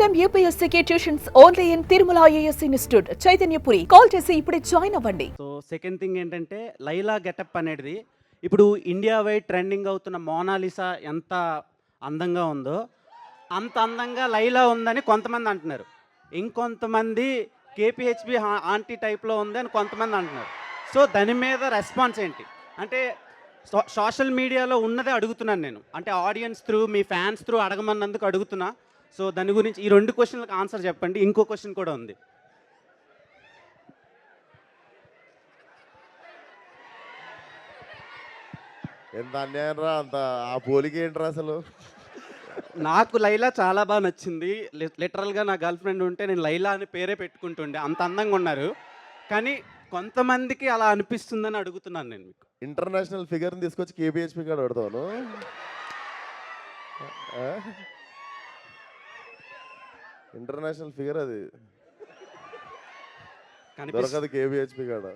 Time యూపీఎస్సీకి tuitions only in Tirumala IAS institute Chaitanyapuri. Call చేసి ఇప్పుడే జాయిన్ అవ్వండి. సో సెకండ్ థింగ్ ఏంటంటే లైలా గెటప్ అనేది ఇప్పుడు ఇండియా వైడ్ ట్రెండింగ్ అవుతున్న మోనాలిసా ఎంత అందంగా ఉందో అంత అందంగా లైలా ఉందని కొంతమంది అంటున్నారు. ఇంకొంతమంది కేపీహెచ్బి ఆంటీ టైప్లో ఉంది అని కొంతమంది అంటున్నారు. సో దాని మీద రెస్పాన్స్ ఏంటి అంటే సోషల్ మీడియాలో ఉన్నదే అడుగుతున్నాను నేను, అంటే ఆడియన్స్ త్రూ మీ ఫ్యాన్స్ త్రూ అడగమన్నందుకు అడుగుతున్నా. సో దాని గురించి ఈ 2 క్వశ్చన్లకు ఆన్సర్ చెప్పండి. ఇంకో క్వశ్చన్ కూడా ఉంది. ఎంత అన్యాయం రా, అంత ఆ పోలిక ఏంట్రా అసలు? నాకు లైలా చాలా బాగా నచ్చింది. లిటరల్గా నా గర్ల్ ఫ్రెండ్ ఉంటే నేను లైలా అని పేరే పెట్టుకుంటుండే, అంత అందంగా ఉన్నారు. కానీ కొంతమందికి అలా అనిపిస్తుందని అడుగుతున్నాను నేను మీకు. ఇంటర్నేషనల్ ఫిగర్ని తీసుకొచ్చి కేబిహెచ్పి కాడ పెడతాను. ఇంటర్నేషనల్ ఫిగర్ అది దొరకదు కేబిహెచ్పి కాడ.